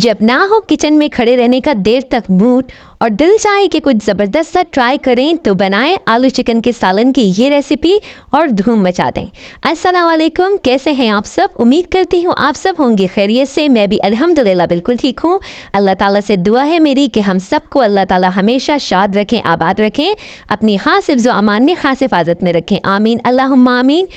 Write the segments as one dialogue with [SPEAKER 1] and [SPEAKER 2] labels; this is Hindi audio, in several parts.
[SPEAKER 1] जब ना हो किचन में खड़े रहने का देर तक मूड और दिल चाहे कि कुछ ज़बरदस्त सा ट्राई करें तो बनाएं आलू चिकन के सालन की ये रेसिपी और धूम मचा दें। अस्सलाम वालेकुम, कैसे हैं आप सब? उम्मीद करती हूँ आप सब होंगे खैरियत से। मैं भी अल्हम्दुलिल्लाह बिल्कुल ठीक हूँ। अल्लाह ताला से दुआ है मेरी कि हम सबको अल्लाह ताला हमेशा शाद रखें, आबाद रखें, अपनी खास हिफ्ज़ व अमान में, खास हिफाजत में रखें। आमीन अल्लाहुम्मा आमीन।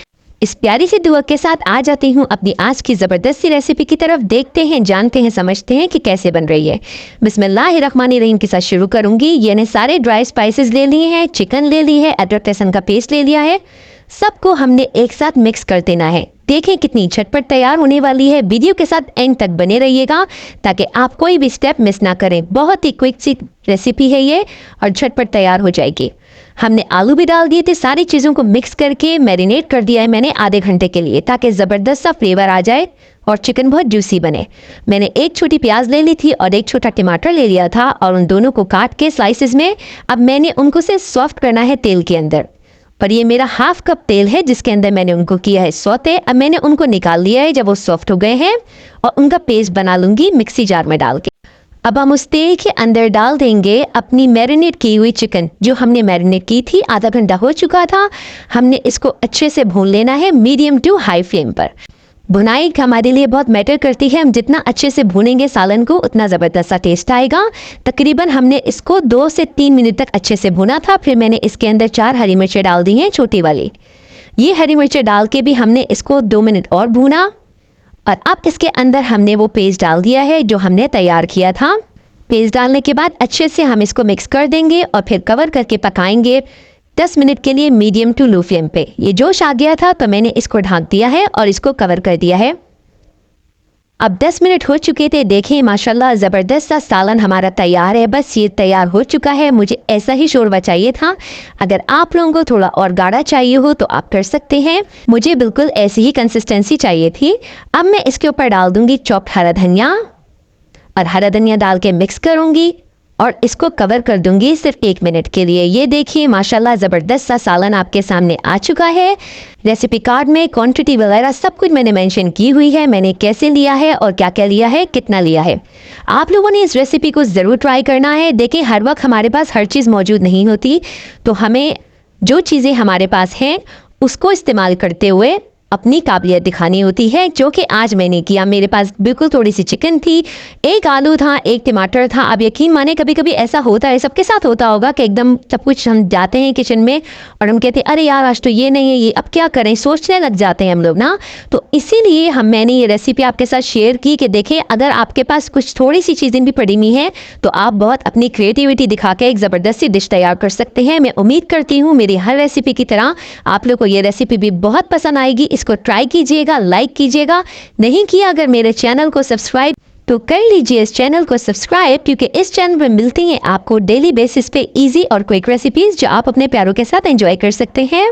[SPEAKER 1] इस प्यारी सी दुआ के साथ आ जाती हूँ अपनी आज की ज़बरदस्त सी रेसिपी की तरफ। देखते हैं, जानते हैं, समझते हैं कि कैसे बन रही है। बिस्मिल्लाहिर्रहमानिर्रहीम के साथ शुरू करूँगी। मैंने सारे ड्राई स्पाइसेस ले लिए हैं, चिकन ले ली है, अदरक लहसुन का पेस्ट ले लिया है। सबको हमने एक साथ मिक्स कर देना है। देखें कितनी झटपट तैयार होने वाली है। वीडियो के साथ एंड तक बने रहिएगा ताकि आप कोई भी स्टेप मिस ना करें। बहुत ही क्विक सी रेसिपी है ये और झटपट तैयार हो जाएगी। हमने आलू भी डाल दिए थे। सारी चीज़ों को मिक्स करके मैरिनेट कर दिया है मैंने आधे घंटे के लिए, ताकि ज़बरदस्त सा फ्लेवर आ जाए और चिकन बहुत जूसी बने। मैंने एक छोटी प्याज ले ली थी और एक छोटा टमाटर ले लिया था और उन दोनों को काट के स्लाइसिस में अब मैंने उनको से सॉफ्ट करना है तेल के अंदर। पर ये मेरा हाफ कप तेल है जिसके अंदर मैंने उनको किया है सौते। अब मैंने उनको निकाल लिया है जब वो सॉफ्ट हो गए हैं और उनका पेस्ट बना लूँगी मिक्सी जार में डाल के। अब हम उस तेल के अंदर डाल देंगे अपनी मैरिनेट की हुई चिकन जो हमने मैरिनेट की थी। आधा घंटा हो चुका था। हमने इसको अच्छे से भून लेना है मीडियम टू हाई फ्लेम पर। भुनाई हमारे लिए बहुत मैटर करती है। हम जितना अच्छे से भूनेंगे सालन को उतना ज़बरदस्त सा टेस्ट आएगा। तकरीबन हमने इसको 2 से 3 मिनट तक अच्छे से भुना था। फिर मैंने इसके अंदर 4 हरी मिर्चें डाल दी हैं, छोटी वाली। ये हरी मिर्चें डाल के भी हमने इसको 2 मिनट और भूना और अब इसके अंदर हमने वो पेस्ट डाल दिया है जो हमने तैयार किया था। पेस्ट डालने के बाद अच्छे से हम इसको मिक्स कर देंगे और फिर कवर करके पकाएंगे 10 मिनट के लिए मीडियम टू लो फ्लेम पे। ये जोश आ गया था तो मैंने इसको ढक दिया है और इसको कवर कर दिया है। अब 10 मिनट हो चुके थे। देखें माशाल्लाह ज़बरदस्त सा सालन हमारा तैयार है। बस ये तैयार हो चुका है। मुझे ऐसा ही शोरबा चाहिए था। अगर आप लोगों को थोड़ा और गाढ़ा चाहिए हो तो आप कर सकते हैं। मुझे बिल्कुल ऐसी ही कंसिस्टेंसी चाहिए थी। अब मैं इसके ऊपर डाल दूंगी चॉप्ड हरा धनिया और हरा धनिया डाल के मिक्स करूंगी और इसको कवर कर दूंगी सिर्फ 1 मिनट के लिए। ये देखिए माशाल्लाह ज़बरदस्त सा सालन आपके सामने आ चुका है। रेसिपी कार्ड में क्वांटिटी वगैरह सब कुछ मैंने मेंशन की हुई है। मैंने कैसे लिया है और क्या क्या लिया है, कितना लिया है। आप लोगों ने इस रेसिपी को ज़रूर ट्राई करना है। देखें हर वक्त हमारे पास हर चीज़ मौजूद नहीं होती, तो हमें जो चीज़ें हमारे पास हैं उसको इस्तेमाल करते हुए अपनी काबिलियत दिखानी होती है, जो कि आज मैंने किया। मेरे पास बिल्कुल थोड़ी सी चिकन थी, एक आलू था, एक टमाटर था। अब यकीन माने कभी कभी ऐसा होता है, सबके साथ होता होगा कि एकदम सब कुछ हम जाते हैं किचन में और हम कहते हैं अरे यार आज तो ये नहीं है, ये अब क्या करें, सोचने लग जाते हैं हम लोग ना। तो इसीलिए मैंने ये रेसिपी आपके साथ शेयर की कि देखें अगर आपके पास कुछ थोड़ी सी चीज़ें भी पड़ी हुई हैं तो आप बहुत अपनी क्रिएटिविटी दिखा के एक ज़बरदस्त सी डिश तैयार कर सकते हैं। मैं उम्मीद करती हूँ मेरी हर रेसिपी की तरह आप लोग को ये रेसिपी भी बहुत पसंद आएगी। इसको ट्राई कीजिएगा, लाइक कीजिएगा। नहीं किया अगर मेरे चैनल को सब्सक्राइब तो कर लीजिए इस चैनल को सब्सक्राइब, क्योंकि इस चैनल पर मिलती हैं आपको डेली बेसिस पे इजी और क्विक रेसिपीज जो आप अपने प्यारों के साथ एंजॉय कर सकते हैं।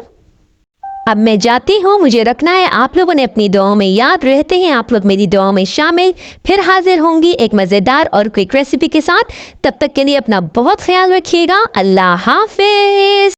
[SPEAKER 1] अब मैं जाती हूँ, मुझे रखना है। आप लोगों ने अपनी दुआओं में याद रहते हैं, आप लोग मेरी दुआओं में शामिल। फिर हाजिर होंगी एक मज़ेदार और क्विक रेसिपी के साथ। तब तक के लिए अपना बहुत ख्याल रखिएगा। अल्लाह हाफिज।